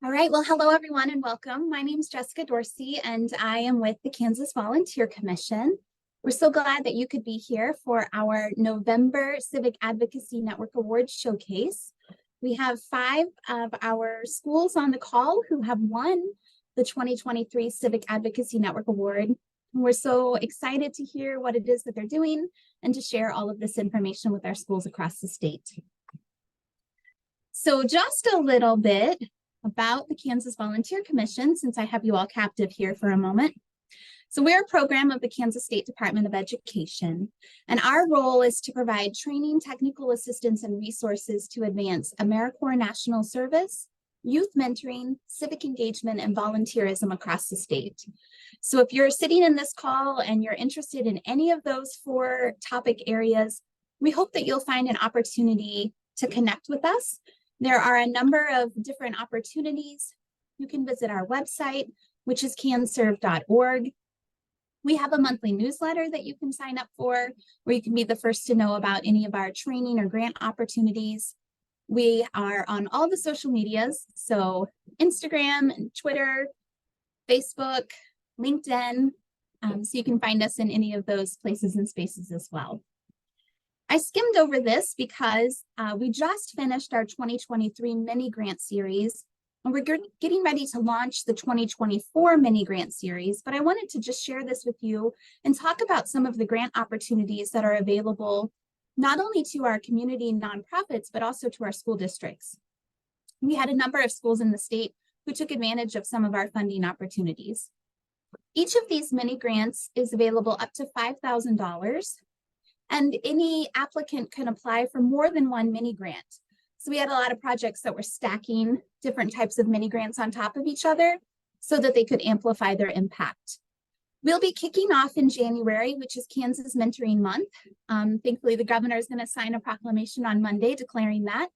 All right, well, hello everyone and welcome. My name is Jessica Dorsey and I am with the Kansas Volunteer Commission. We're so glad that you could be here for our November Civic Advocacy Network Awards Showcase. We have 5 of our schools on the call who have won the 2023 Civic Advocacy Network Award. And we're so excited to hear what it is that they're doing and to share all of this information with our schools across the state. So just a little bit about the Kansas Volunteer Commission, since I have you all captive here for a moment. So we're a program of the Kansas State Department of Education, and our role is to provide training, technical assistance, and resources to advance AmeriCorps National Service, youth mentoring, civic engagement, and volunteerism across the state. So if you're sitting in this call and you're interested in any of those 4 topic areas, we hope that you'll find an opportunity to connect with us. There are a number of different opportunities. You can visit our website, which is canserve.org. We have a monthly newsletter that you can sign up for, where you can be the first to know about any of our training or grant opportunities. We are on all the social medias, so Instagram and Twitter, Facebook, LinkedIn, so you can find us in any of those places and spaces as well. I skimmed over this because we just finished our 2023 mini grant series, and we're getting ready to launch the 2024 mini grant series, but I wanted to just share this with you and talk about some of the grant opportunities that are available not only to our community nonprofits, but also to our school districts. We had a number of schools in the state who took advantage of some of our funding opportunities. Each of these mini grants is available up to $5,000. And any applicant can apply for more than one mini grant. So we had a lot of projects that were stacking different types of mini grants on top of each other so that they could amplify their impact. We'll be kicking off in January, which is Kansas Mentoring Month. Thankfully, the governor is going to sign a proclamation on Monday declaring that.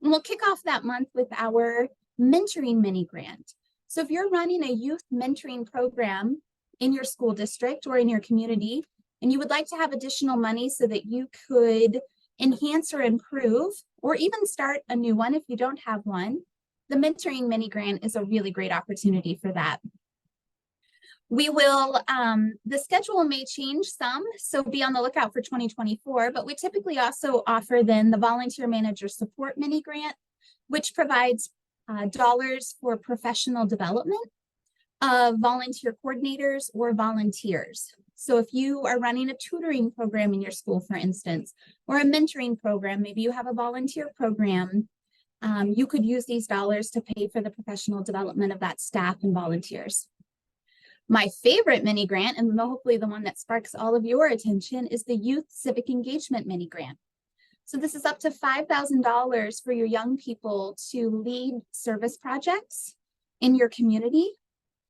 And we'll kick off that month with our mentoring mini grant. So if you're running a youth mentoring program in your school district or in your community, and you would like to have additional money so that you could enhance or improve, or even start a new one if you don't have one, the mentoring mini grant is a really great opportunity for that. We will, the schedule may change some, so be on the lookout for 2024, but we typically also offer then the Volunteer Manager Support Mini Grant, which provides dollars for professional development of volunteer coordinators or volunteers. So if you are running a tutoring program in your school, for instance, or a mentoring program, maybe you have a volunteer program, you could use these dollars to pay for the professional development of that staff and volunteers. My favorite mini grant, and hopefully the one that sparks all of your attention, is the Youth Civic Engagement Mini Grant. So this is up to $5,000 for your young people to lead service projects in your community.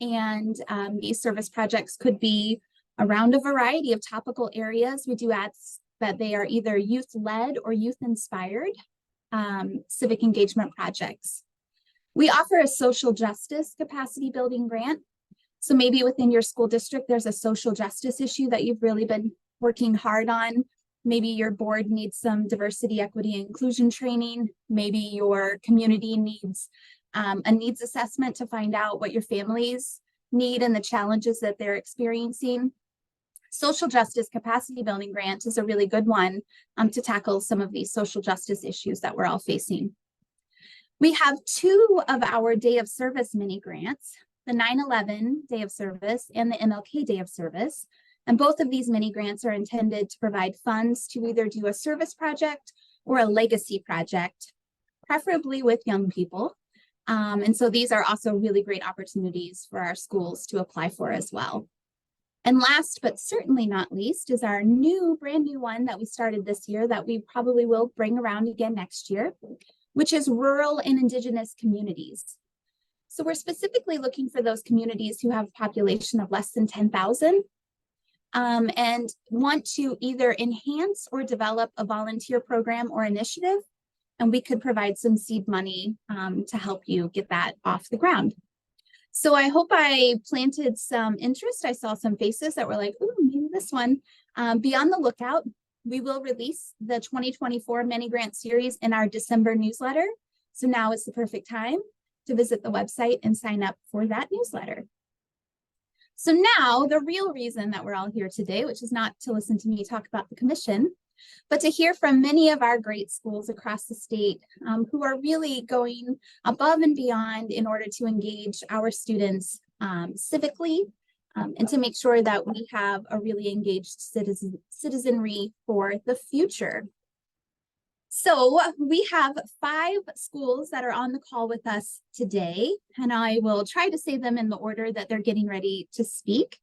And these service projects could be around a variety of topical areas. We do ask that they are either youth-led or youth-inspired civic engagement projects. We offer a social justice capacity building grant. So maybe within your school district, there's a social justice issue that you've really been working hard on. Maybe your board needs some diversity, equity, and inclusion training. Maybe your community needs a needs assessment to find out what your families need and the challenges that they're experiencing. Social justice capacity building grant is a really good one to tackle some of these social justice issues that we're all facing. We have 2 of our Day of Service mini grants, the 9/11 Day of Service and the MLK Day of Service. And both of these mini grants are intended to provide funds to either do a service project or a legacy project, preferably with young people. And so these are also really great opportunities for our schools to apply for as well. And last, but certainly not least, is our brand new one that we started this year that we probably will bring around again next year, which is rural and indigenous communities. So we're specifically looking for those communities who have a population of less than 10,000 and want to either enhance or develop a volunteer program or initiative. And we could provide some seed money to help you get that off the ground. So I hope I planted some interest. I saw some faces that were like, ooh, maybe this one. Be on the lookout. We will release the 2024 mini grant series in our December newsletter. So now is the perfect time. to visit the website and sign up for that newsletter. So now the real reason that we're all here today, which is not to listen to me talk about the commission, but to hear from many of our great schools across the state who are really going above and beyond in order to engage our students civically and to make sure that we have a really engaged citizenry for the future. So we have 5 schools that are on the call with us today, and I will try to say them in the order that they're getting ready to speak.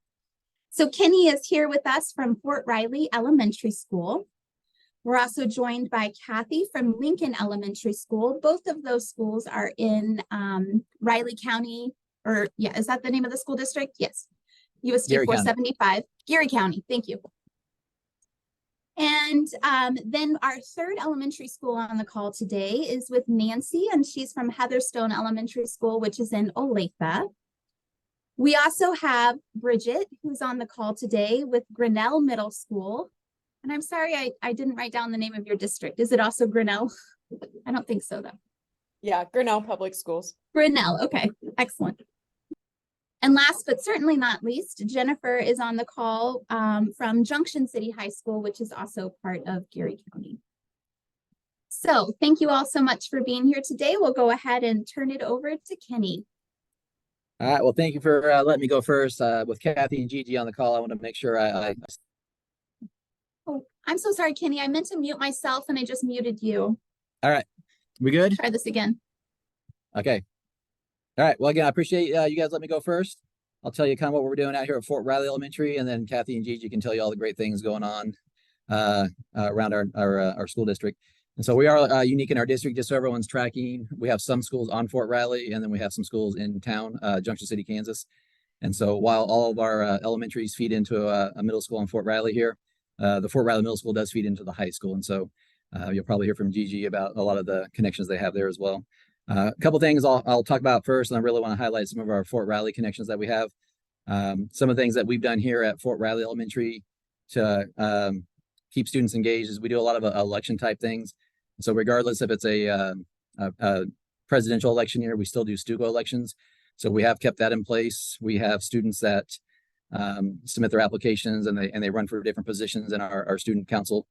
So Kenny is here with us from Fort Riley Elementary School. We're also joined by Kathy from Lincoln Elementary School. Both of those schools are in Riley County, or yeah, is that the name of the school district? Yes, USD 475, Geary County, thank you. And then our 3rd elementary school on the call today is with Nancy, and she's from Heatherstone Elementary School, which is in Olathe. We also have Bridget, who's on the call today with Grinnell Middle School. And I'm sorry, I didn't write down the name of your district. Is it also Grinnell? I don't think so, though. Yeah, Grinnell Public Schools. Grinnell, okay, excellent. And last but certainly not least, Jennifer is on the call from Junction City High School, which is also part of Geary County. So thank you all so much for being here today. We'll go ahead and turn it over to Kenny. All right, well, thank you for letting me go first. With Kathy and Gigi on the call, I want to make sure Oh, I'm so sorry, Kenny. I meant to mute myself and I just muted you. All right, we good? Try this again. Okay. All right, well, again, I appreciate you guys letting me go first. I'll tell you kind of what we're doing out here at Fort Riley Elementary, and then Kathy and Gigi can tell you all the great things going on around our school district. And so we are unique in our district, just so everyone's tracking. We have some schools on Fort Riley, and then we have some schools in town, Junction City, Kansas. And so while all of our elementaries feed into a middle school on Fort Riley here, the Fort Riley Middle School does feed into the high school. And so you'll probably hear from Gigi about a lot of the connections they have there as well. A couple things I'll talk about first, and I really want to highlight some of our Fort Riley connections that we have. Some of the things that we've done here at Fort Riley Elementary to keep students engaged is we do a lot of election type things. So regardless if it's a presidential election year, we still do STUCO elections. So we have kept that in place. We have students that submit their applications and they run for different positions in our student council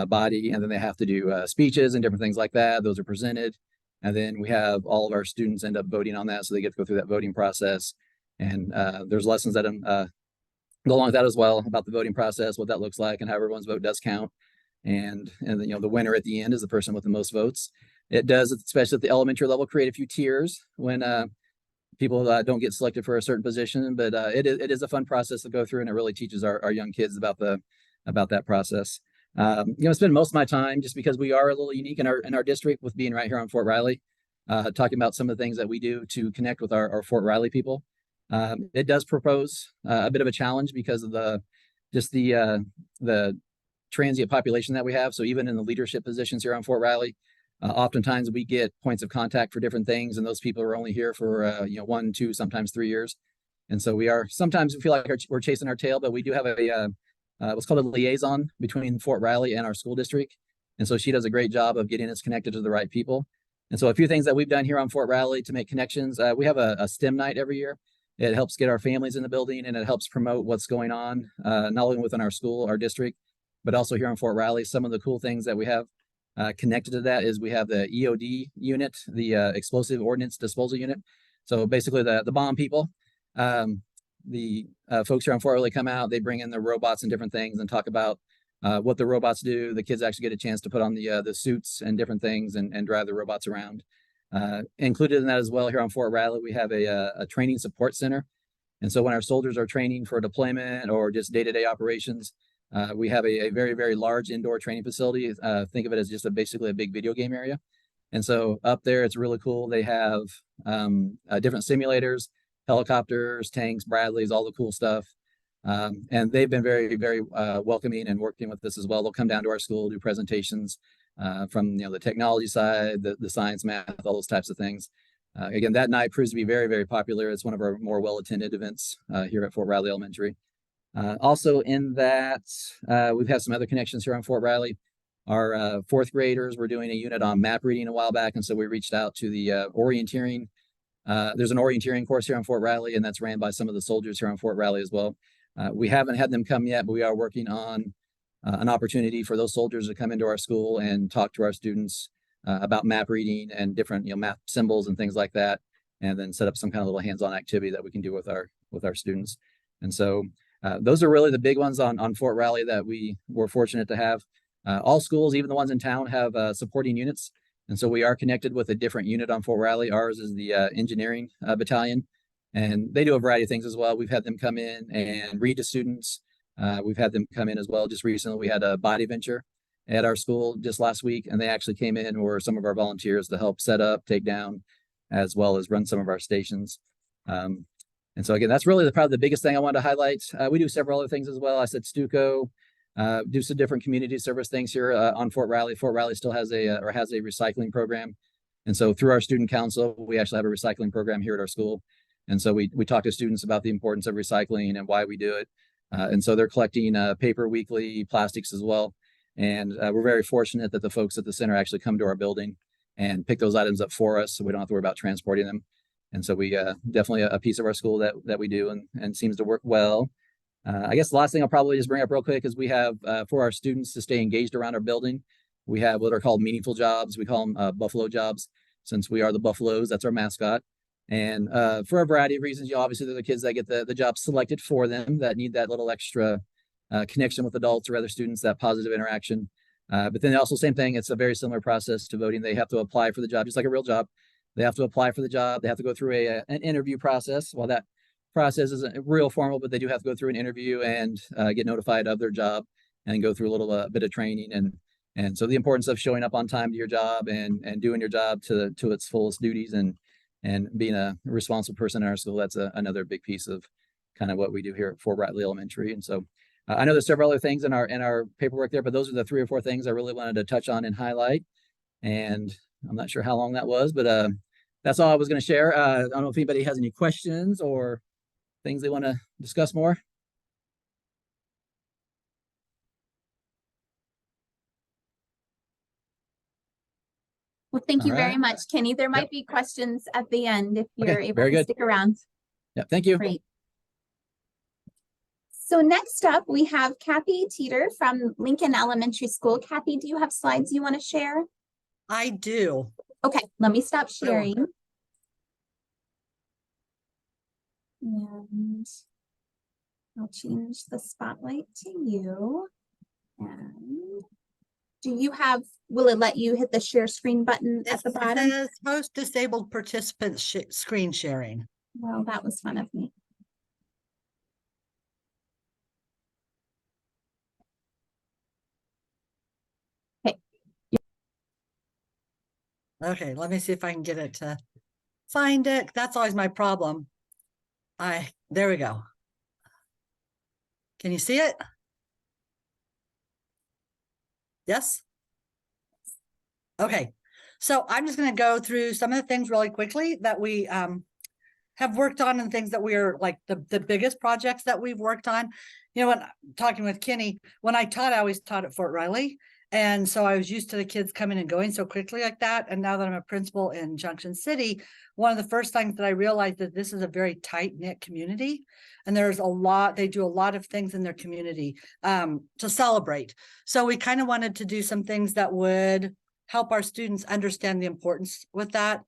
body, and then they have to do speeches and different things like that. Those are presented. And then we have all of our students end up voting on that. So they get to go through that voting process. And there's lessons that go along with that as well about the voting process, what that looks like, and how everyone's vote does count. And you know, the winner at the end is the person with the most votes. It does, especially at the elementary level, create a few tiers when people don't get selected for a certain position. But it is a fun process to go through, and it really teaches our young kids about that process. You know, I spend most of my time, just because we are a little unique in our district with being right here on Fort Riley, talking about some of the things that we do to connect with our Fort Riley people. It does propose a bit of a challenge because of the transient population that we have. So even in the leadership positions here on Fort Riley, oftentimes we get points of contact for different things, and those people are only here for 1, 2, sometimes 3 years. And so sometimes we feel like we're chasing our tail, but we do have what's called a liaison between Fort Riley and our school district. And so she does a great job of getting us connected to the right people. And so a few things that we've done here on Fort Riley to make connections, we have a STEM night every year. It helps get our families in the building, and it helps promote what's going on, not only within our school, our district, but also here in Fort Riley. Some of the cool things that we have connected to that is we have the EOD unit, the Explosive Ordnance Disposal Unit. So basically the bomb people. The folks here on Fort Riley come out, they bring in the robots and different things and talk about what the robots do. The kids actually get a chance to put on the suits and different things and drive the robots around. Included in that as well, here on Fort Riley, we have a training support center. And so when our soldiers are training for deployment or just day-to-day operations, we have a very, very large indoor training facility. Think of it as just basically a big video game area. And so up there, it's really cool. They have different simulators, helicopters, tanks, Bradleys, all the cool stuff. And they've been very, very welcoming and working with us as well. They'll come down to our school, do presentations from the technology side, the science, math, all those types of things. Again, that night proves to be very, very popular. It's one of our more well-attended events here at Fort Riley Elementary. Also in that, we've had some other connections here on Fort Riley. Our fourth graders were doing a unit on map reading a while back, and so we reached out to the orienteering There's an orienteering course here on Fort Riley, and that's ran by some of the soldiers here on Fort Riley as well. We haven't had them come yet, but we are working on an opportunity for those soldiers to come into our school and talk to our students about map reading and different, map symbols and things like that, and then set up some kind of little hands-on activity that we can do with our students. And so those are really the big ones on Fort Riley that we were fortunate to have. All schools, even the ones in town, have supporting units. And so we are connected with a different unit on Fort Riley. Ours is the engineering battalion, and they do a variety of things as well. We've had them come in and read to students. We've had them come in as well. Just recently, we had a body venture at our school just last week, and they actually came in and were some of our volunteers to help set up, take down, as well as run some of our stations. And so again, that's really probably the biggest thing I wanted to highlight. We do several other things as well. I said Stuco, do some different community service things here on Fort Riley. Fort Riley still has a recycling program. And so through our student council, we actually have a recycling program here at our school. And so we talk to students about the importance of recycling and why we do it. And so they're collecting paper weekly, plastics as well. And we're very fortunate that the folks at the center actually come to our building and pick those items up for us, so we don't have to worry about transporting them. And so we definitely a piece of our school that we do and seems to work well. I guess the last thing I'll probably just bring up real quick is we have for our students to stay engaged around our building, we have what are called meaningful jobs. We call them buffalo jobs, since we are the buffaloes. That's our mascot. And for a variety of reasons, obviously they're the kids that get the job selected for them, that need that little extra connection with adults or other students, that positive interaction. But then also same thing, it's a very similar process to voting. They have to apply for the job, just like a real job. They have to apply for the job. They have to go through an interview process. While that process isn't real formal, but they do have to go through an interview and get notified of their job and go through a little bit of training. And so the importance of showing up on time to your job and doing your job to its fullest duties and being a responsible person in our school, that's another big piece of kind of what we do here at Fort Riley Elementary. And so I know there's several other things in our paperwork there, but those are the 3 or 4 things I really wanted to touch on and highlight. And I'm not sure how long that was, but that's all I was going to share. I don't know if anybody has any questions or things they want to discuss more. Well, thank you All very right. much, Kenny. There might be questions at the end if you're able very to good. stick around. Yeah, thank you. Great. So next up, we have Kathy Teeter from Lincoln Elementary School. Kathy, do you have slides you want to share? I do. Okay, let me stop sharing. And I'll change the spotlight to you. And do you have, will it let you hit the share screen button at the bottom? It says host disabled participant screen sharing. Well, that was fun of me. Okay, let me see if I can get it to find it. That's always my problem. There we go. Can you see it? Yes? Okay, so I'm just going to go through some of the things really quickly that we have worked on and things that we are like the biggest projects that we've worked on. You know, when talking with Kenny, when I taught, I always taught at Fort Riley. And so I was used to the kids coming and going so quickly like that. And now that I'm a principal in Junction City, one of the first things that I realized that this is a very tight-knit community. And there's a lot, they do a lot of things in their community to celebrate. So we kind of wanted to do some things that would help our students understand the importance with that.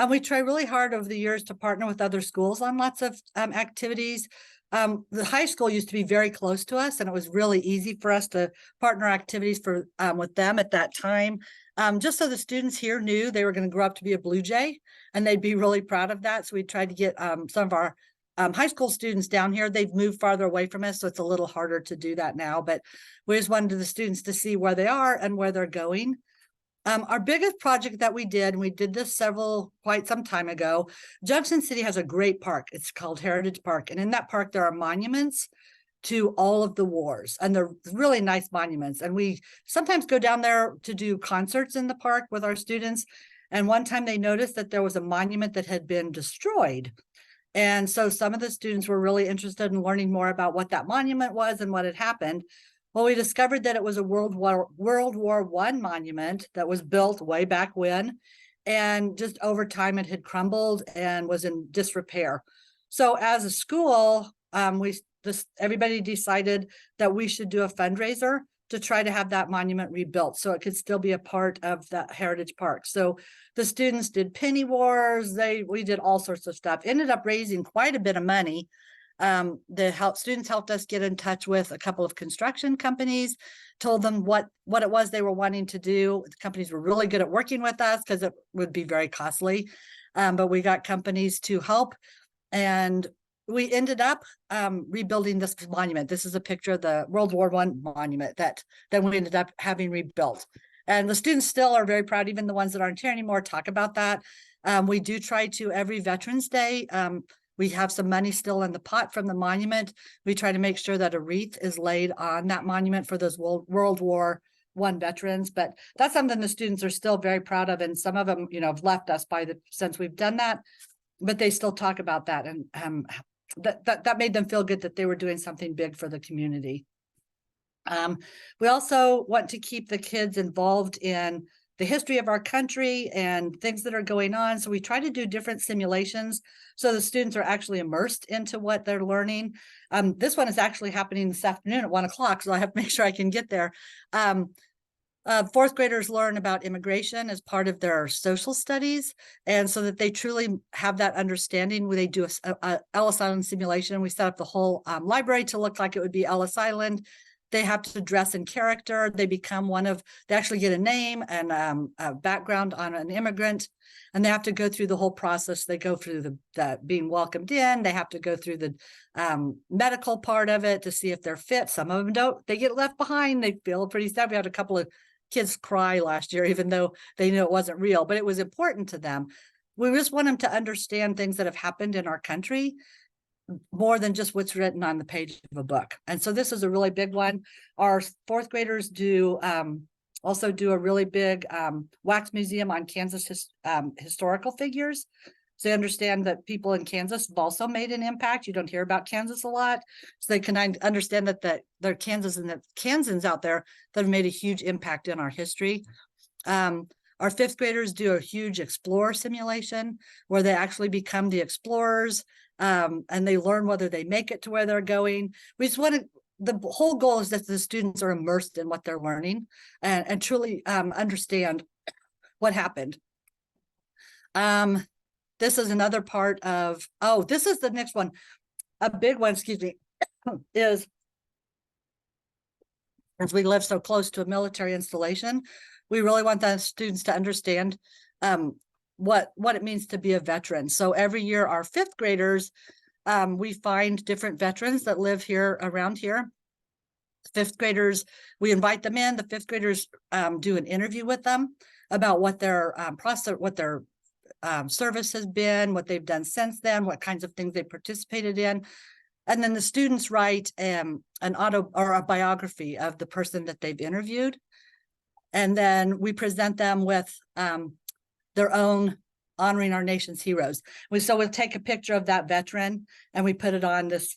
We try really hard over the years to partner with other schools on lots of activities. The high school used to be very close to us, and it was really easy for us to partner activities for with them at that time. Just so the students here knew they were going to grow up to be a Blue Jay, and they'd be really proud of that. So we tried to get some of our high school students down here. They've moved farther away from us, so it's a little harder to do that now. But we just wanted the students to see where they are and where they're going. Our biggest project that we did, and we did this quite some time ago, Junction City has a great park. It's called Heritage Park. And in that park, there are monuments to all of the wars, and they're really nice monuments. And we sometimes go down there to do concerts in the park with our students. And one time they noticed that there was a monument that had been destroyed. And so some of the students were really interested in learning more about what that monument was and what had happened. Well, we discovered that it was a World War I monument that was built way back when. And just over time, it had crumbled and was in disrepair. So as a school, everybody decided that we should do a fundraiser to try to have that monument rebuilt so it could still be a part of the Heritage Park. So the students did penny wars, we did all sorts of stuff, ended up raising quite a bit of money. Students helped us get in touch with a couple of construction companies, told them what it was they were wanting to do. The companies were really good at working with us because it would be very costly. But we got companies to help, and we ended up rebuilding this monument. This is a picture of the World War I monument that then we ended up having rebuilt. And the students still are very proud, even the ones that aren't here anymore, talk about that. We do try to every Veterans Day. We have some money still in the pot from the monument. We try to make sure that a wreath is laid on that monument for those World War I veterans. But that's something the students are still very proud of. And some of them, have left us since we've done that, but they still talk about that. And that made them feel good that they were doing something big for the community. We also want to keep the kids involved in the history of our country and things that are going on. So we try to do different simulations so the students are actually immersed into what they're learning. This one is actually happening this afternoon at 1 o'clock, so I have to make sure I can get there. Fourth graders learn about immigration as part of their social studies, and so that they truly have that understanding. They do a Ellis Island simulation. We set up the whole library to look like it would be Ellis Island. They have to dress in character. They become they actually get a name and a background on an immigrant, and they have to go through the whole process. They go through the being welcomed in. They have to go through the medical part of it to see if they're fit. Some of them don't. They get left behind. They feel pretty sad. We had a couple of kids cry last year, even though they knew it wasn't real, but it was important to them. We just want them to understand things that have happened in our country more than just what's written on the page of a book. And so this is a really big one. Our fourth graders also do a really big wax museum on Kansas historical figures. So they understand that people in Kansas have also made an impact. You don't hear about Kansas a lot. So they can understand that there are Kansas and the Kansans out there that have made a huge impact in our history. Our fifth graders do a huge explorer simulation where they actually become the explorers, and they learn whether they make it to where they're going. We just want to, the whole goal is that the students are immersed in what they're learning and truly understand what happened. This is another part of, this is the next one. A big one, excuse me, is as we live so close to a military installation, we really want the students to understand what it means to be a veteran. So every year, our fifth graders, we find different veterans that live here around here. Fifth graders, we invite them in. The fifth graders do an interview with them about what their process, what their service has been, what they've done since then, what kinds of things they participated in. And then the students write an auto or a biography of the person that they've interviewed. And then we present them with their own honoring our nation's heroes. So we'll take a picture of that veteran and we put it on this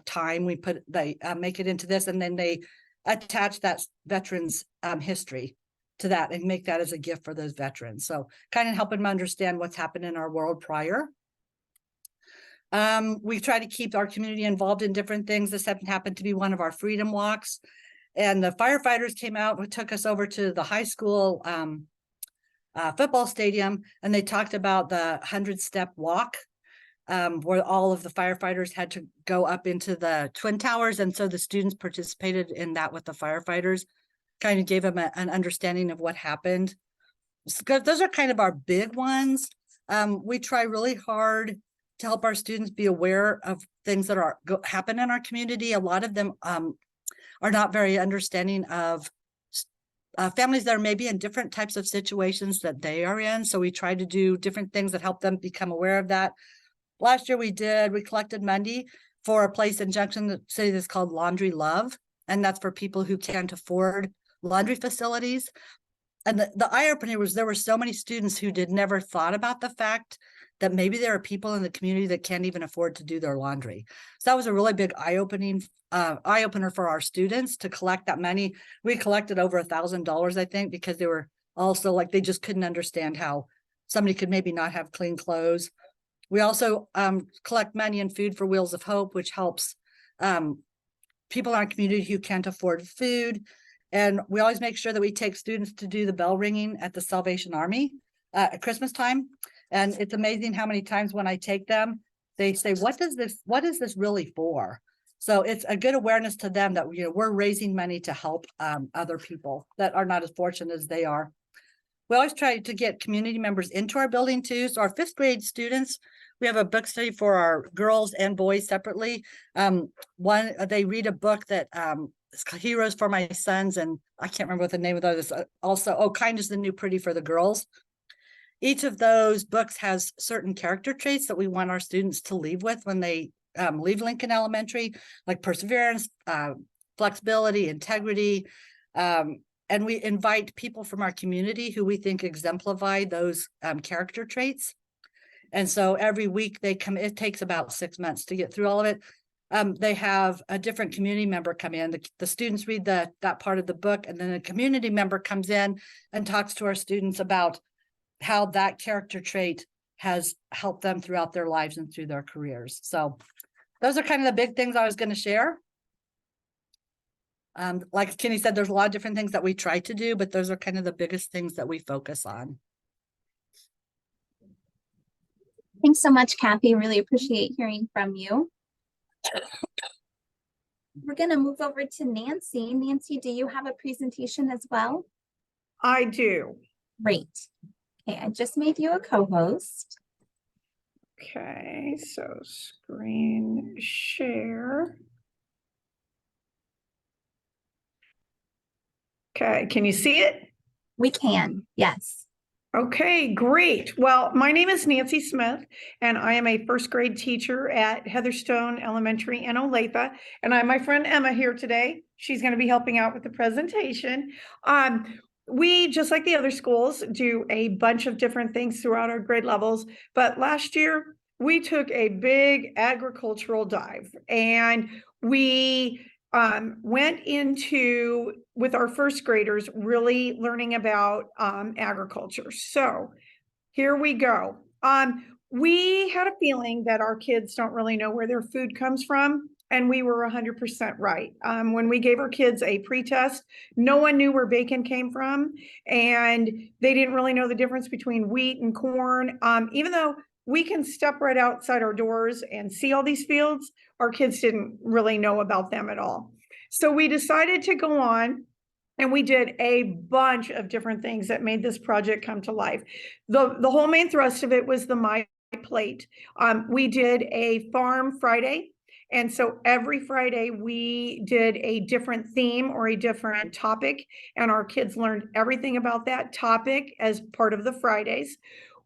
time. They make it into this, and then they attach that veteran's history to that and make that as a gift for those veterans. So kind of helping them understand what's happened in our world prior. We try to keep our community involved in different things. This happened to be one of our freedom walks. And the firefighters came out and took us over to the high school football stadium, and they talked about the 100-step walk, where all of the firefighters had to go up into the Twin Towers. And so the students participated in that with the firefighters, kind of gave them an understanding of what happened. So those are kind of our big ones. We try really hard to help our students be aware of things that happen in our community. A lot of them are not very understanding of families that are maybe in different types of situations that they are in. So we try to do different things that help them become aware of that. Last year we collected money for a place in Junction City that's called Laundry Love. And that's for people who can't afford laundry facilities. And the eye-opener was there were so many students who never thought about the fact that maybe there are people in the community that can't even afford to do their laundry. So that was a really big eye-opener for our students to collect that money. We collected over $1,000, I think, because they were also they just couldn't understand how somebody could maybe not have clean clothes. We also collect money and food for Wheels of Hope, which helps people in our community who can't afford food. And we always make sure that we take students to do the bell ringing at the Salvation Army at Christmas time. And it's amazing how many times when I take them, they say, what is this really for? So it's a good awareness to them that, you know, we're raising money to help other people that are not as fortunate as they are. We always try to get community members into our building too. So our 5th grade students, we have a book study for our girls and boys separately. They read a book that it's called Heroes for My Sons, and I can't remember what the name of that is. Also, Kindness the New Pretty for the girls. Each of those books has certain character traits that we want our students to leave with when they leave Lincoln Elementary, like perseverance, flexibility, integrity. And we invite people from our community who we think exemplify those character traits. And so every week they come, it takes about 6 months to get through all of it. They have a different community member come in. The students read that part of the book, and then a community member comes in and talks to our students about how that character trait has helped them throughout their lives and through their careers. So those are kind of the big things I was going to share. Like Kenny said, there's a lot of different things that we try to do, but those are kind of the biggest things that we focus on. Thanks so much, Kathy. Really appreciate hearing from you. We're going to move over to Nancy. Nancy, do you have a presentation as well? I do. Great. Okay, I just made you a co-host. Okay, so screen share. Okay, can you see it? We can, yes. Okay, great. Well, my name is Nancy Smith, and I am a 1st grade teacher at Heatherstone Elementary in Olathe. And I have my friend Emma here today. She's going to be helping out with the presentation. We, just like the other schools, do a bunch of different things throughout our grade levels. But last year, we took a big agricultural dive, and we went into, with our 1st graders, really learning about agriculture. So here we go. We had a feeling that our kids don't really know where their food comes from, and we were 100% right. When we gave our kids a pretest, no one knew where bacon came from, and they didn't really know the difference between wheat and corn. Even though we can step right outside our doors and see all these fields, our kids didn't really know about them at all. So we decided to go on, and we did a bunch of different things that made this project come to life. The whole main thrust of it was the My Plate. We did a Farm Friday. And so every Friday we did a different theme or a different topic, and our kids learned everything about that topic as part of the Fridays.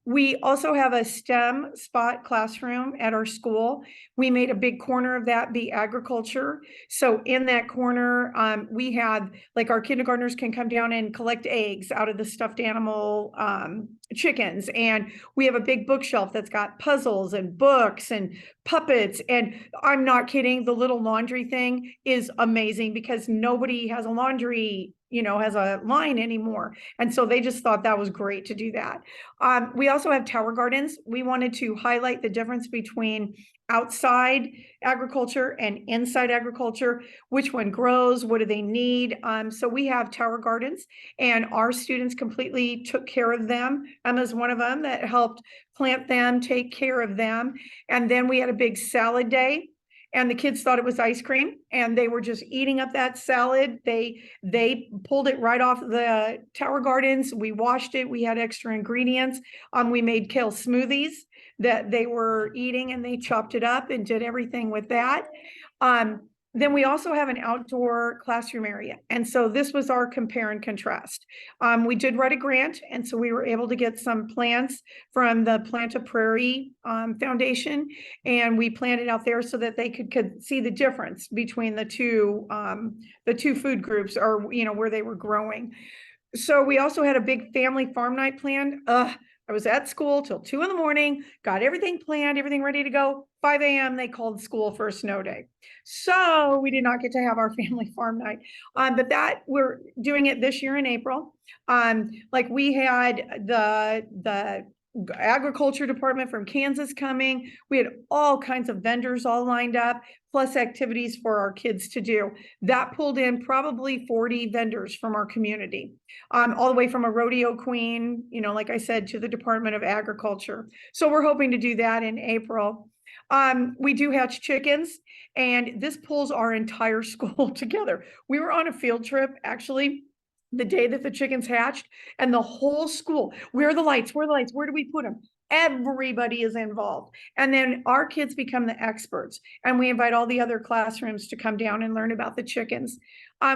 We also have a STEM spot classroom at our school. We made a big corner of that be agriculture. So in that corner, we had, like, our kindergartners can come down and collect eggs out of the stuffed animal chickens. And we have a big bookshelf that's got puzzles and books and puppets. And I'm not kidding, the little laundry thing is amazing because nobody has a laundry, has a line anymore. And so they just thought that was great to do that. We also have tower gardens. We wanted to highlight the difference between outside agriculture and inside agriculture, which one grows, what do they need? So we have tower gardens, and our students completely took care of them. Emma's one of them that helped plant them, take care of them. And then we had a big salad day, and the kids thought it was ice cream, and they were just eating up that salad. They pulled it right off the tower gardens. We washed it. We had extra ingredients. We made kale smoothies that they were eating, and they chopped it up and did everything with that. Then we also have an outdoor classroom area. And so this was our compare and contrast. We did write a grant, and so we were able to get some plants from the Plant a Prairie Foundation, and we planted out there so that they could see the difference between the two food groups, or where they were growing. So we also had a big family farm night planned. I was at school till 2 a.m, got everything planned, everything ready to go. 5 a.m, they called school for a snow day. So we did not get to have our family farm night. But that we're doing it this year in April. Like we had the agriculture department from Kansas coming. We had all kinds of vendors all lined up, plus activities for our kids to do. That pulled in probably 40 vendors from our community, all the way from a rodeo queen, you know, like I said, to the Department of Agriculture. So we're hoping to do that in April. We do hatch chickens, and this pulls our entire school together. We were on a field trip, actually, the day that the chickens hatched, and the whole school, where are the lights? Where are the lights? Where do we put them? Everybody is involved. And then our kids become the experts, and we invite all the other classrooms to come down and learn about the chickens.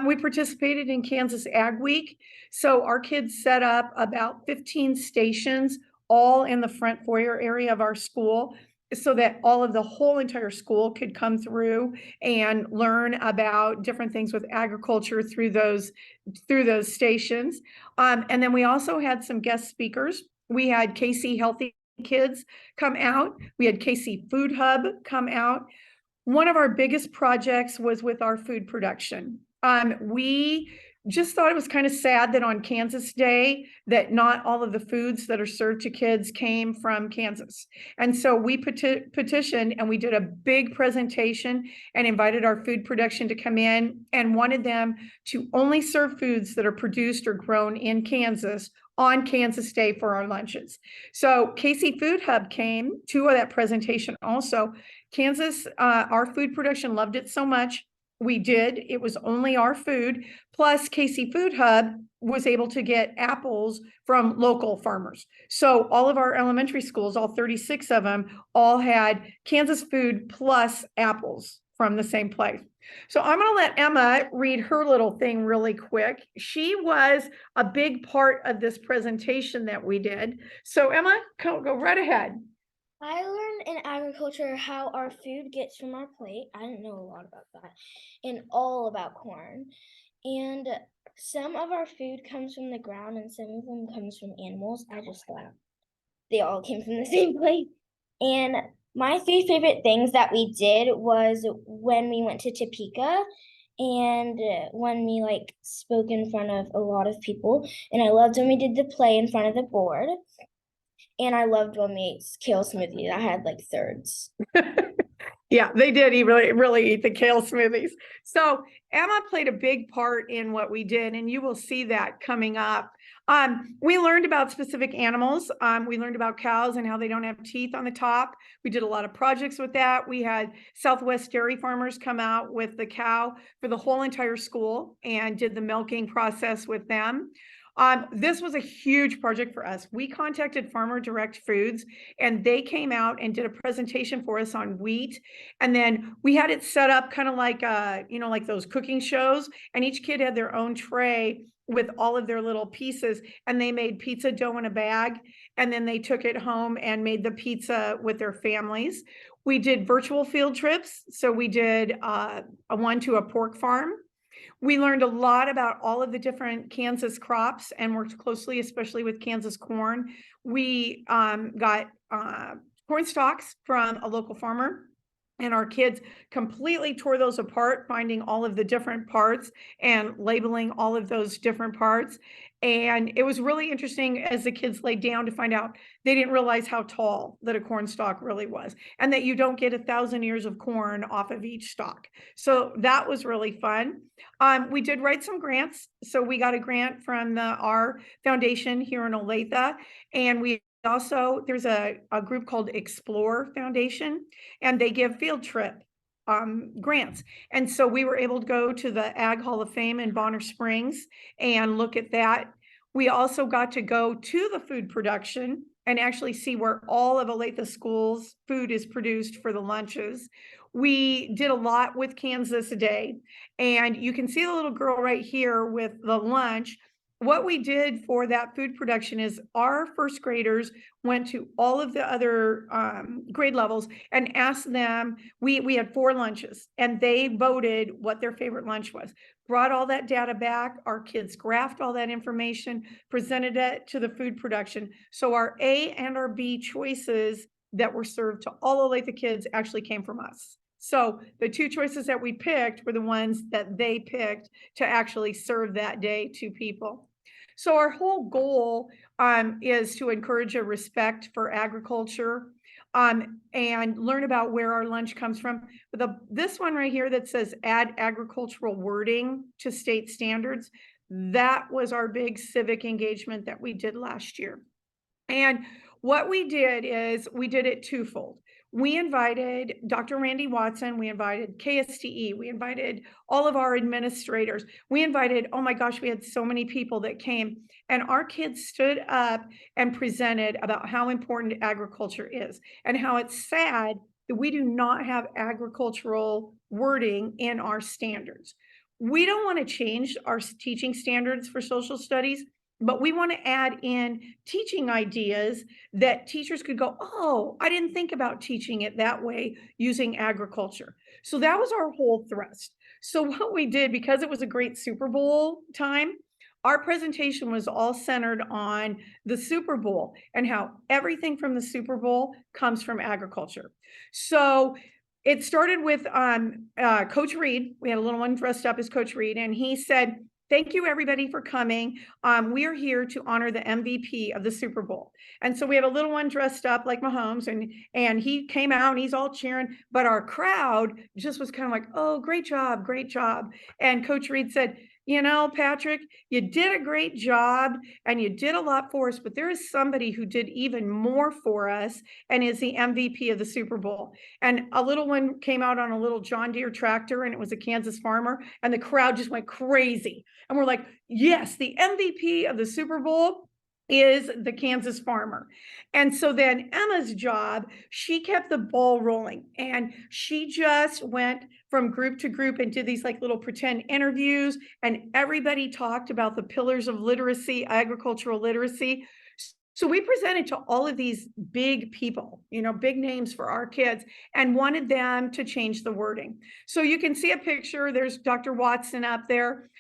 We participated in Kansas Ag Week. So our kids set up about 15 stations, all in the front foyer area of our school, so that all of the whole entire school could come through and learn about different things with agriculture through those stations. And then we also had some guest speakers. We had KC Healthy Kids come out. We had KC Food Hub come out. One of our biggest projects was with our food production. We just thought it was kind of sad that on Kansas Day that not all of the foods that are served to kids came from Kansas. And so we petitioned, and we did a big presentation and invited our food production to come in and wanted them to only serve foods that are produced or grown in Kansas on Kansas Day for our lunches. So KC Food Hub came to that presentation also. Kansas, our food production loved it so much. We did. It was only our food. Plus, KC Food Hub was able to get apples from local farmers. So all of our elementary schools, all 36 of them, all had Kansas food plus apples from the same place. So I'm going to let Emma read her little thing really quick. She was a big part of this presentation that we did. So Emma, go right ahead. I learned in agriculture how our food gets from our plate. I didn't know a lot about that, and all about corn. And some of our food comes from the ground and some of them comes from animals. I just thought they all came from the same place. And my three favorite things that we did was when we went to Topeka and when we spoke in front of a lot of people. And I loved when we did the play in front of the board. And I loved when we ate kale smoothies. I had thirds. Yeah, they did. He really eat the kale smoothies. So Emma played a big part in what we did, and you will see that coming up. We learned about specific animals. We learned about cows and how they don't have teeth on the top. We did a lot of projects with that. We had Southwest dairy farmers come out with the cow for the whole entire school and did the milking process with them. This was a huge project for us. We contacted Farmer Direct Foods, and they came out and did a presentation for us on wheat. And then we had it set up kind of like those cooking shows, and each kid had their own tray with all of their little pieces, and they made pizza dough in a bag, and then they took it home and made the pizza with their families. We did virtual field trips. So we did one to a pork farm. We learned a lot about all of the different Kansas crops and worked closely, especially with Kansas corn. We got corn stalks from a local farmer, and our kids completely tore those apart, finding all of the different parts and labeling all of those different parts. And it was really interesting as the kids laid down to find out they didn't realize how tall that a corn stalk really was, and that you don't get 1,000 ears of corn off of each stalk. So that was really fun. We did write some grants. So we got a grant from our foundation here in Olathe, and we also, there's a group called Explore Foundation, and they give field trip grants. And so we were able to go to the Ag Hall of Fame in Bonner Springs and look at that. We also got to go to the food production and actually see where all of Olathe schools' food is produced for the lunches. We did a lot with Kansas Day, and you can see the little girl right here with the lunch. What we did for that food production is our first graders went to all of the other grade levels and asked them, we had 4 lunches, and they voted what their favorite lunch was. Brought all that data back. Our kids graphed all that information, presented it to the food production. So our A and our B choices that were served to all Olathe kids actually came from us. So the 2 choices that we picked were the ones that they picked to actually serve that day to people. So our whole goal is to encourage a respect for agriculture and learn about where our lunch comes from. This one right here that says add agricultural wording to state standards, that was our big civic engagement that we did last year. And what we did is we did it twofold. We invited Dr. Randy Watson, we invited KSTE, we invited all of our administrators. We invited, oh my gosh, we had so many people that came, and our kids stood up and presented about how important agriculture is and how it's sad that we do not have agricultural wording in our standards. We don't want to change our teaching standards for social studies, but we want to add in teaching ideas that teachers could go, oh, I didn't think about teaching it that way using agriculture. So that was our whole thrust. So what we did, because it was a great Super Bowl time, our presentation was all centered on the Super Bowl and how everything from the Super Bowl comes from agriculture. So it started with Coach Reed. We had a little one dressed up as Coach Reed, and he said, thank you, everybody, for coming. We are here to honor the MVP of the Super Bowl. And so we had a little one dressed up like Mahomes, and he came out and he's all cheering, but our crowd just was kind of like, oh, great job, great job. And Coach Reed said, you know, Patrick, you did a great job and you did a lot for us, but there is somebody who did even more for us and is the MVP of the Super Bowl. And a little one came out on a little John Deere tractor, and it was a Kansas farmer, and the crowd just went crazy. And we're like, yes, the MVP of the Super Bowl is the Kansas farmer. And so then Emma's job, she kept the ball rolling, and she just went from group to group and did these like little pretend interviews, and everybody talked about the pillars of literacy, agricultural literacy. So we presented to all of these big people, you know, big names for our kids, and wanted them to change the wording. So you can see a picture. There's Dr. Watson up there.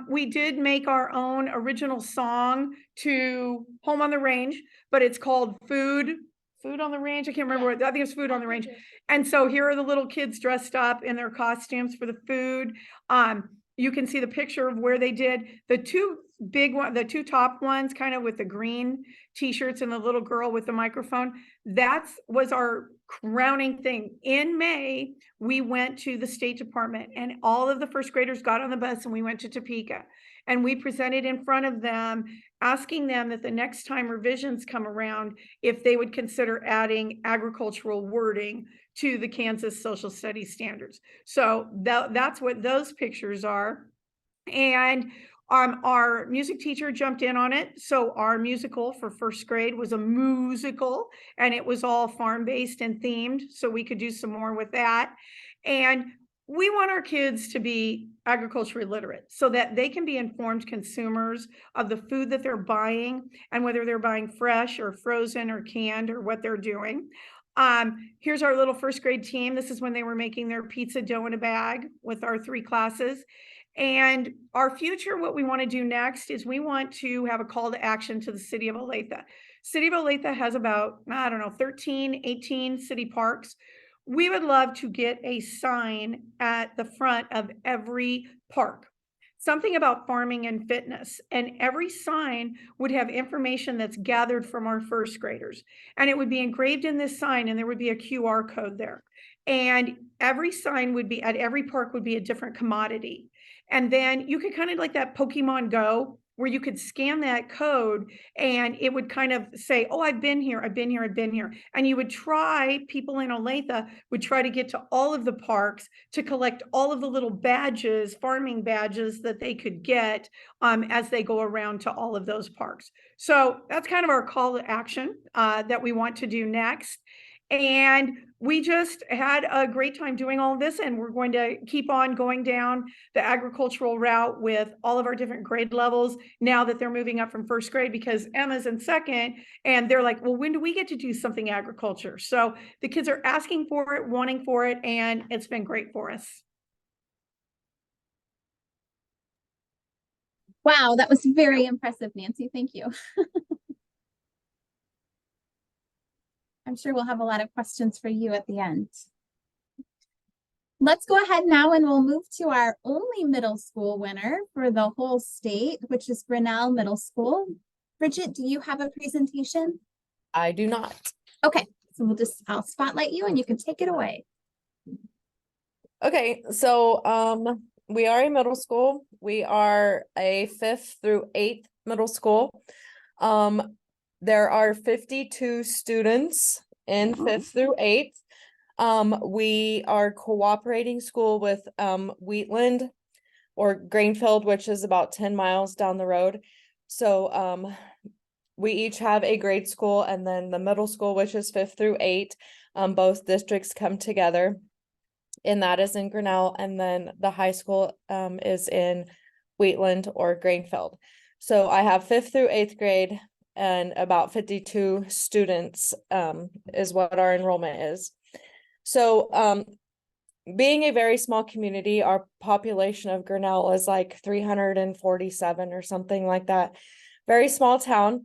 We did make our own original song to Home on the Range, but it's called Food on the Range. I can't remember what, I think it's Food on the Range. And so here are the little kids dressed up in their costumes for the food. You can see the picture of where they did the two big one, the two top ones, kind of with the green t-shirts and the little girl with the microphone. That was our crowning thing. In May, we went to the State Department, and all of the first graders got on the bus and we went to Topeka, and we presented in front of them, asking them that the next time revisions come around, if they would consider adding agricultural wording to the Kansas social studies standards. So that's what those pictures are. And our music teacher jumped in on it. So our musical for first grade was a musical, and it was all farm-based and themed, so we could do some more with that. And we want our kids to be agriculturally literate so that they can be informed consumers of the food that they're buying, and whether they're buying fresh or frozen or canned or what they're doing. Here's our little first grade team. This is when they were making their pizza dough in a bag with our 3 classes. And our future, what we want to do next is we want to have a call to action to the city of Olathe. City of Olathe has about, I don't know, 13, 18 city parks. We would love to get a sign at the front of every park, something about farming and fitness, and every sign would have information that's gathered from our first graders, and it would be engraved in this sign, and there would be a QR code there, and every sign would be at every park would be a different commodity. And then you could kind of like that Pokemon Go, where you could scan that code and it would kind of say, oh, I've been here, I've been here, I've been here. And you would try, people in Olathe would try to get to all of the parks to collect all of the little badges, farming badges that they could get as they go around to all of those parks. So that's kind of our call to action that we want to do next. And we just had a great time doing all of this, and we're going to keep on going down the agricultural route with all of our different grade levels now that they're moving up from first grade, because Emma's in second, and they're like, well, when do we get to do something agriculture? So the kids are asking for it, wanting for it, and it's been great for us. Wow, that was very impressive, Nancy. Thank you. I'm sure we'll have a lot of questions for you at the end. Let's go ahead now and we'll move to our only middle school winner for the whole state, which is Grinnell Middle School. Bridget, do you have a presentation? I do not. Okay, so I'll spotlight you and you can take it away. Okay, so we are a middle school. We are a 5th through 8th middle school. There are 52 students in 5th through 8th. We are cooperating school with Wheatland or Grainfield, which is about 10 miles down the road. So we each have a grade school, and then the middle school, which is 5th through 8th. Both districts come together, and that is in Grinnell, and then the high school is in Wheatland or Grainfield. So I have 5th through 8th grade, and about 52 students is what our enrollment is. So being a very small community, our population of Grinnell is like 347 or something like that. Very small town.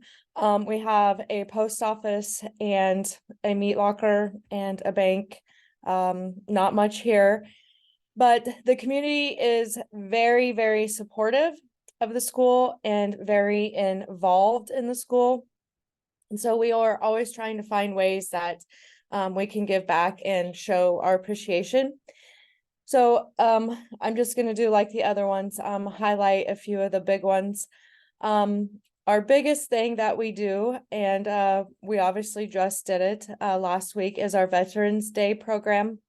We have a post office and a meat locker and a bank. Not much here, but the community is very, very supportive of the school and very involved in the school. And so we are always trying to find ways that we can give back and show our appreciation. So I'm just going to do like the other ones, highlight a few of the big ones. Our biggest thing that we do, and we obviously just did it last week, is our Veterans Day program.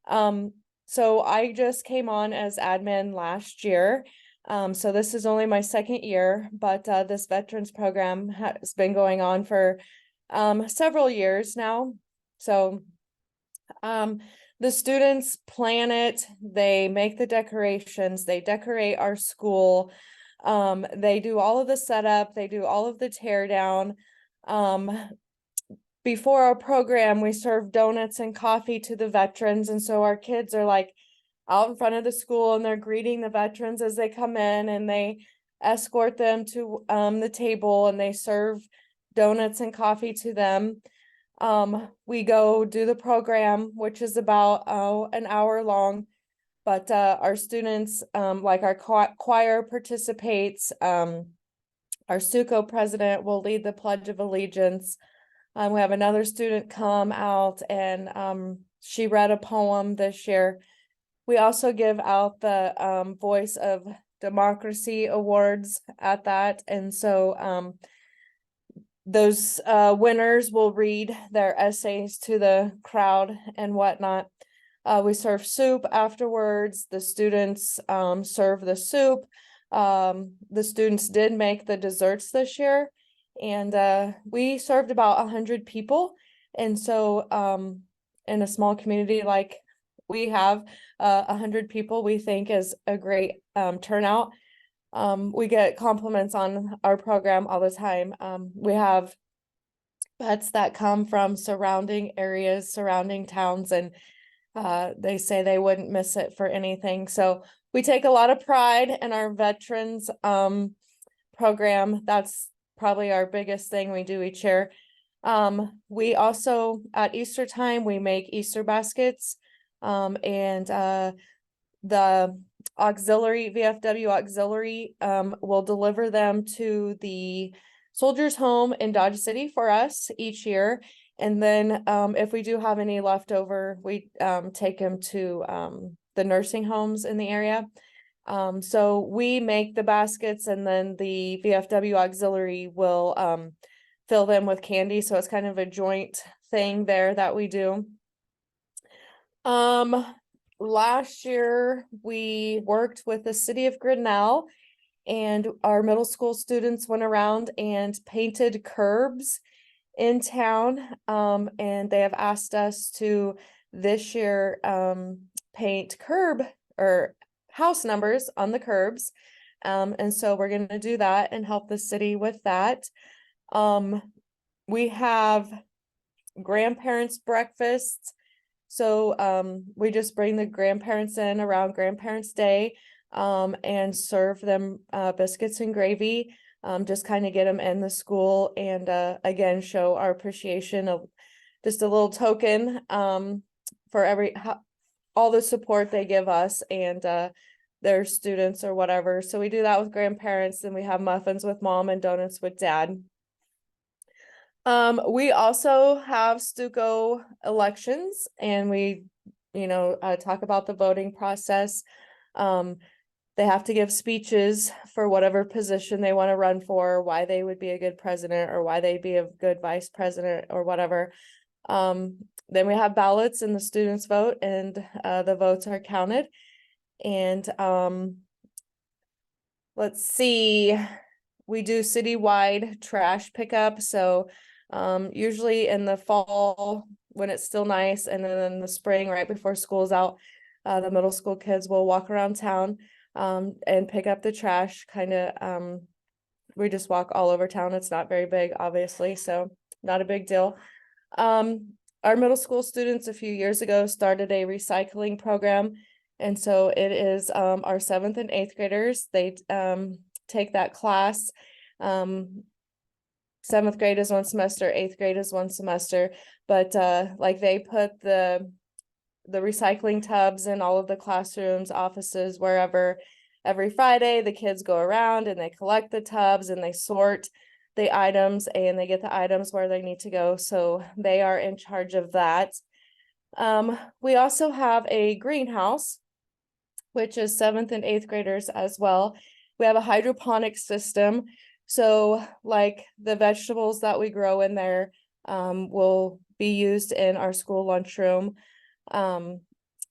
So I just came on as admin last year. So this is only my second year, but this veterans program has been going on for several years now. So the students plan it, they make the decorations, they decorate our school, they do all of the setup, they do all of the tear down. Before our program, we serve donuts and coffee to the veterans, and so our kids are like out in front of the school and they're greeting the veterans as they come in, and they escort them to the table and they serve donuts and coffee to them. We go do the program, which is about an hour long, but our students, like our choir participates. Our SUCO president will lead the Pledge of Allegiance. We have another student come out and she read a poem this year. We also give out the Voice of Democracy awards at that. And so those winners will read their essays to the crowd and whatnot. We serve soup afterwards. The students serve the soup. The students did make the desserts this year, and we served about 100 people. And so in a small community like we have, 100 people we think is a great turnout. We get compliments on our program all the time. We have pets that come from surrounding areas, surrounding towns, and they say they wouldn't miss it for anything. So we take a lot of pride in our veterans program. That's probably our biggest thing we do each year. We also, at Easter time, we make Easter baskets, and the auxiliary, VFW auxiliary, will deliver them to the soldiers' home in Dodge City for us each year. And then if we do have any leftover, we take them to the nursing homes in the area. So we make the baskets, and then the VFW auxiliary will fill them with candy. So it's kind of a joint thing there that we do. Last year we worked with the city of Grinnell, and our middle school students went around and painted curbs in town. And they have asked us to this year paint curb or house numbers on the curbs. And so we're going to do that and help the city with that. We have grandparents breakfasts. So we just bring the grandparents in around Grandparents' Day and serve them biscuits and gravy, just kind of get them in the school, and again, show our appreciation of just a little token for all the support they give us and their students or whatever. So we do that with grandparents, and we have muffins with mom and donuts with dad. We also have Stuco elections, and we, talk about the voting process. They have to give speeches for whatever position they want to run for, why they would be a good president or why they'd be a good vice president or whatever. Then we have ballots and the students vote, and the votes are counted. And let's see, we do citywide trash pickup. So usually in the fall when it's still nice, and then in the spring right before school's out, the middle school kids will walk around town and pick up the trash. We just walk all over town. It's not very big, obviously, so not a big deal. Our middle school students a few years ago started a recycling program. And so it is our 7th and 8th graders. They take that class. 7th grade is one semester, 8th grade is one semester. But they put the recycling tubs in all of the classrooms, offices, wherever. Every Friday, the kids go around and they collect the tubs and they sort the items, and they get the items where they need to go. So they are in charge of that. We also have a greenhouse, which is 7th and 8th graders as well. We have a hydroponic system. So like the vegetables that we grow in there will be used in our school lunchroom. And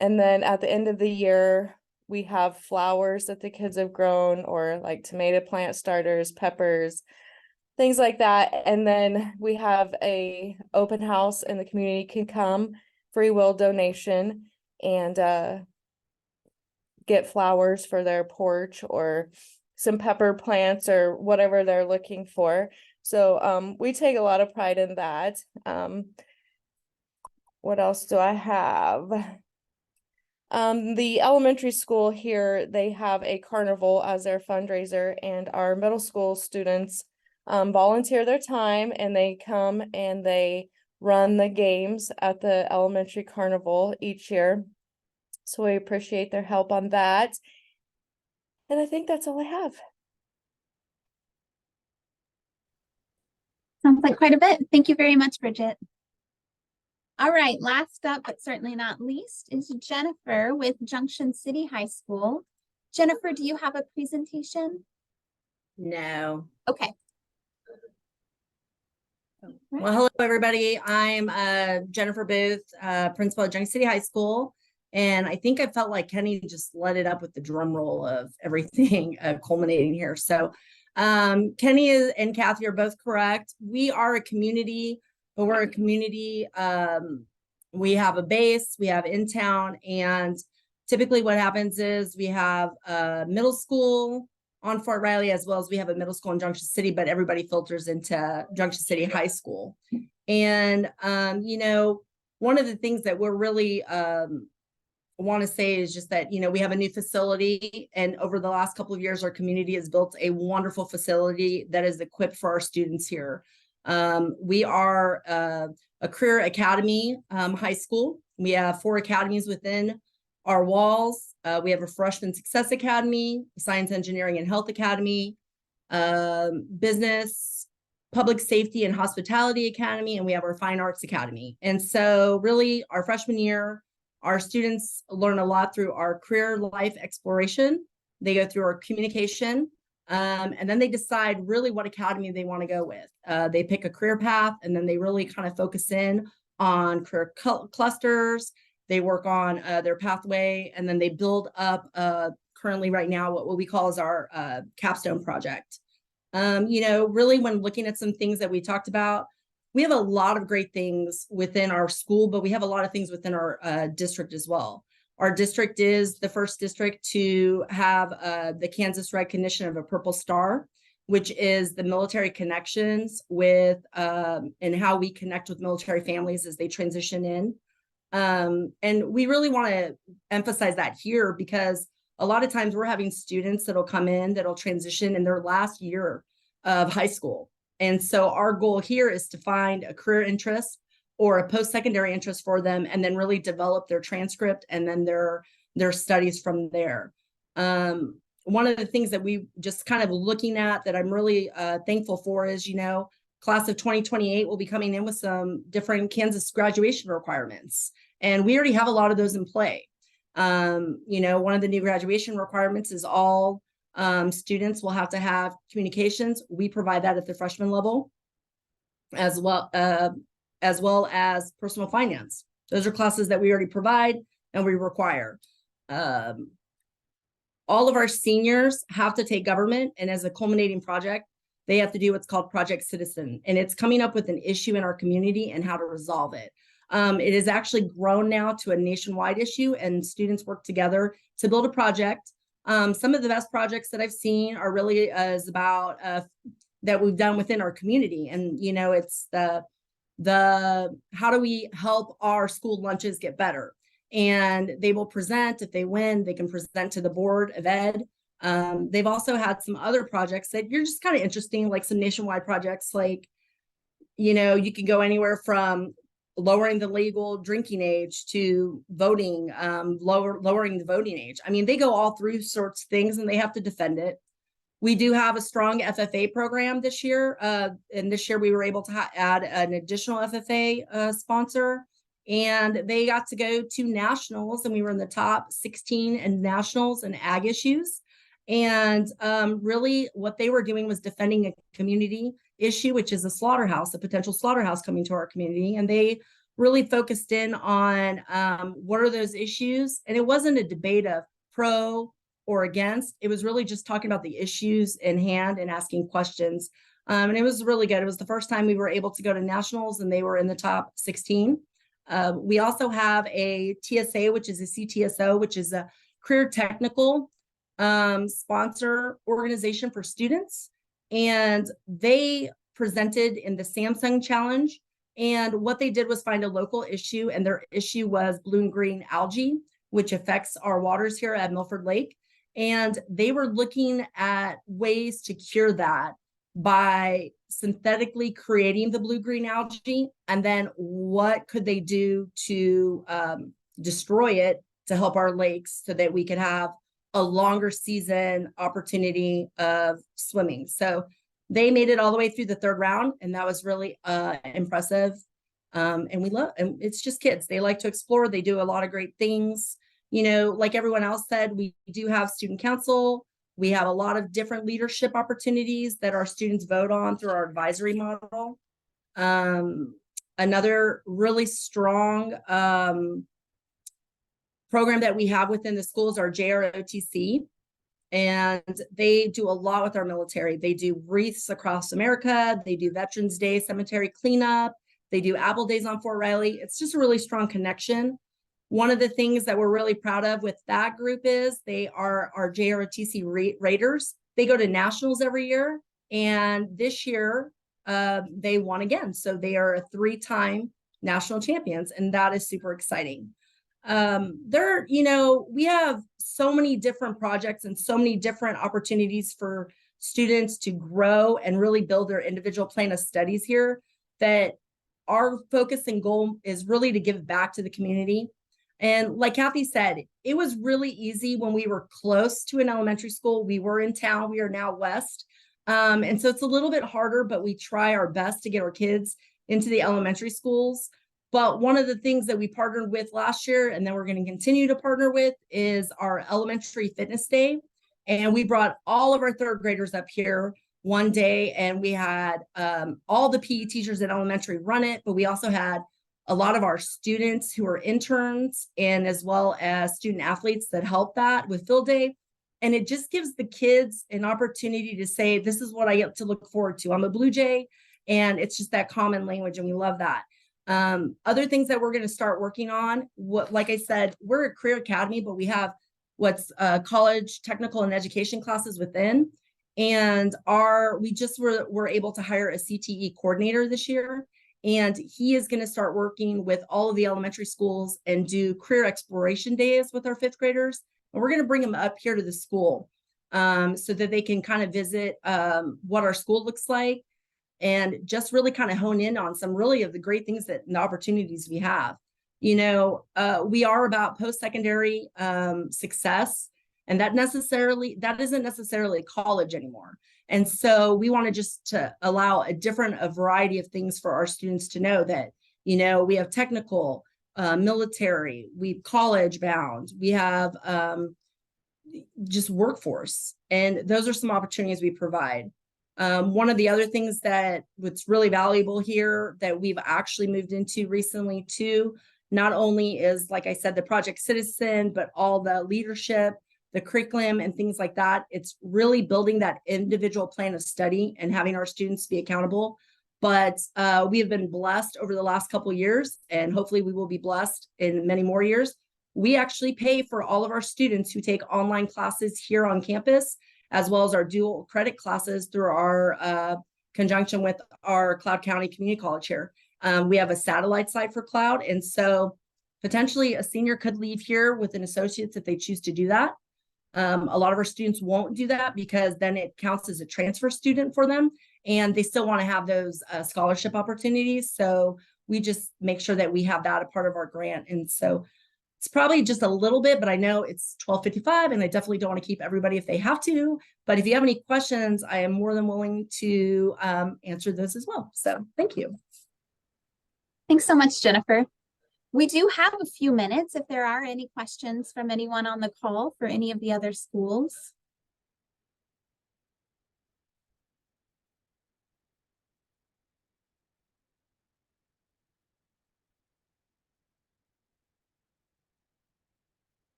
then at the end of the year, we have flowers that the kids have grown, or like tomato plant starters, peppers, things like that. And then we have a open house, and the community can come, free will donation, and get flowers for their porch or some pepper plants or whatever they're looking for. So we take a lot of pride in that. What else do I have? The elementary school here, they have a carnival as their fundraiser, and our middle school students volunteer their time, and they come and they run the games at the elementary carnival each year. So we appreciate their help on that. And I think that's all I have. Sounds like quite a bit. Thank you very much, Bridget. All right, last up, but certainly not least, is Jennifer with Junction City High School. Jennifer, do you have a presentation? No. Okay. Well, hello, everybody. I'm Jennifer Booth, principal at Junction City High School. And I think I felt like Kenny just let it up with the drum roll of everything culminating here. So Kenny and Kathy are both correct. We are a community, but we're a community. We have a base, we have in town, and typically what happens is we have a middle school on Fort Riley, as well as we have a middle school in Junction City, but everybody filters into Junction City High School. And, one of the things that we're really want to say is just that, we have a new facility, and over the last couple of years, our community has built a wonderful facility that is equipped for our students here. We are a career academy high school. We have 4 academies within our walls. We have a freshman success academy, science, engineering, and health academy, business, public safety, and hospitality academy, and we have our fine arts academy. And so really our freshman year, our students learn a lot through our career life exploration. They go through our communication, and then they decide really what academy they want to go with. They pick a career path, and then they really kind of focus in on career clusters. They work on their pathway, and then they build up currently right now what we call is our capstone project. Really when looking at some things that we talked about, we have a lot of great things within our school, but we have a lot of things within our district as well. Our district is the first district to have the Kansas recognition of a Purple Star, which is the military connections with and how we connect with military families as they transition in. And we really want to emphasize that here, because a lot of times we're having students that'll come in that'll transition in their last year of high school. And so our goal here is to find a career interest or a post-secondary interest for them, and then really develop their transcript and then their studies from there. One of the things that we just kind of looking at that I'm really thankful for is, you know, class of 2028 will be coming in with some different Kansas graduation requirements. And we already have a lot of those in play. You know, one of the new graduation requirements is all students will have to have communications. We provide that at the freshman level, as well as personal finance. Those are classes that we already provide and we require. All of our seniors have to take government, and as a culminating project, they have to do what's called Project Citizen, and it's coming up with an issue in our community and how to resolve it. It has actually grown now to a nationwide issue, and students work together to build a project. Some of the best projects that I've seen are really is about that we've done within our community, and you know, it's the how do we help our school lunches get better? And they will present. If they win, they can present to the board of ed. They've also had some other projects that you're just kind of interesting, like some nationwide projects, like, you know, you can go anywhere from lowering the legal drinking age to voting, lowering the voting age. I mean, they go all through sorts of things and they have to defend it. We do have a strong FFA program this year. And this year we were able to add an additional FFA sponsor. And they got to go to nationals, and we were in the top 16 in nationals and ag issues. And really what they were doing was defending a community issue, which is a slaughterhouse, a potential slaughterhouse coming to our community. And they really focused in on what are those issues. And it wasn't a debate of pro or against. It was really just talking about the issues in hand and asking questions. And it was really good. It was the first time we were able to go to nationals, and they were in the top 16. We also have a TSA, which is a CTSO, which is a career technical sponsor organization for students. And they presented in the Samsung Challenge. And what they did was find a local issue, and their issue was blue and green algae, which affects our waters here at Milford Lake. And they were looking at ways to cure that by synthetically creating the blue-green algae, and then what could they do to destroy it to help our lakes so that we could have a longer season opportunity of swimming. So they made it all the way through the third round, and that was really impressive. And we love, and it's just kids. They like to explore. They do a lot of great things. You know, like everyone else said, we do have student council. We have a lot of different leadership opportunities that our students vote on through our advisory model. Another really strong program that we have within the schools are JROTC, and they do a lot with our military. They do wreaths across America. They do Veterans Day cemetery cleanup. They do Apple Days on Fort Riley. It's just a really strong connection. One of the things that we're really proud of with that group is they are our JROTC Raiders. They go to nationals every year, and this year they won again. So they are a 3-time national champions, and that is super exciting. You know, we have so many different projects and so many different opportunities for students to grow and really build their individual plan of studies here, that our focus and goal is really to give back to the community. And like Kathy said, it was really easy when we were close to an elementary school. We were in town, we are now west. And so it's a little bit harder, but we try our best to get our kids into the elementary schools. But one of the things that we partnered with last year, and then we're going to continue to partner with, is our elementary fitness day. And we brought all of our third graders up here one day, and we had all the PE teachers in elementary run it, but we also had a lot of our students who are interns, and as well as student athletes that help that with field day. And it just gives the kids an opportunity to say, this is what I get to look forward to. I'm a Blue Jay, and it's just that common language, and we love that. Other things that we're going to start working on, like I said, we're a career academy, but we have what's college, technical, and education classes within. And we just were able to hire a CTE coordinator this year. And he is going to start working with all of the elementary schools and do career exploration days with our 5th graders. And we're going to bring them up here to the school so that they can kind of visit what our school looks like. and just really kind of hone in on some really of the great things that and the opportunities we have. You know, we are about post-secondary success, and that isn't necessarily college anymore. And so we want to just to allow a variety of things for our students to know that, you know, we have technical, military, we've college bound, we have just workforce, and those are some opportunities we provide. One of the other things that what's really valuable here that we've actually moved into recently too, not only is, like I said, the Project Citizen, but all the leadership, the curriculum and things like that. It's really building that individual plan of study and having our students be accountable. But we have been blessed over the last couple of years, and hopefully we will be blessed in many more years. We actually pay for all of our students who take online classes here on campus, as well as our dual credit classes through our conjunction with our Cloud County Community College here. We have a satellite site for Cloud, and so potentially a senior could leave here with an associate's if they choose to do that. A lot of our students won't do that because then it counts as a transfer student for them, and they still want to have those scholarship opportunities. So we just make sure that we have that a part of our grant. And so it's probably just a little bit, but I know it's 12:55 and I definitely don't want to keep everybody if they have to. But if you have any questions, I am more than willing to answer those as well. So thank you. Thanks so much, Jennifer. We do have a few minutes if there are any questions from anyone on the call for any of the other schools.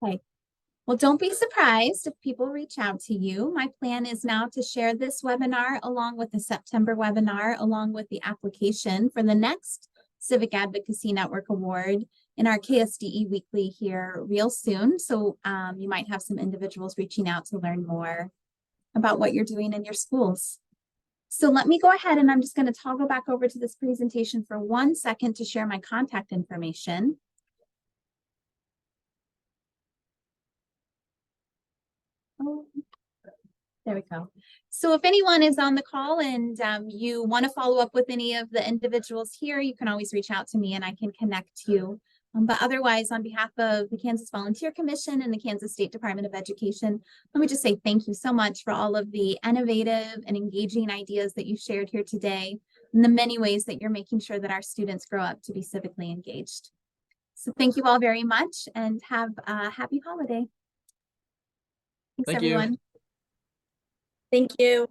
Okay. Well, don't be surprised if people reach out to you. My plan is now to share this webinar along with the September webinar, along with the application for the next Civic Advocacy Network Award in our KSDE Weekly here real soon. So you might have some individuals reaching out to learn more about what you're doing in your schools. So let me go ahead and I'm just going to toggle back over to this presentation for 1 second to share my contact information. Oh, there we go. So if anyone is on the call and you want to follow up with any of the individuals here, you can always reach out to me and I can connect you. But otherwise, on behalf of the Kansas Volunteer Commission and the Kansas State Department of Education, let me just say thank you so much for all of the innovative and engaging ideas that you shared here today and the many ways that you're making sure that our students grow up to be civically engaged. So thank you all very much and have a happy holiday. Thanks, Thank you. everyone. Thank you.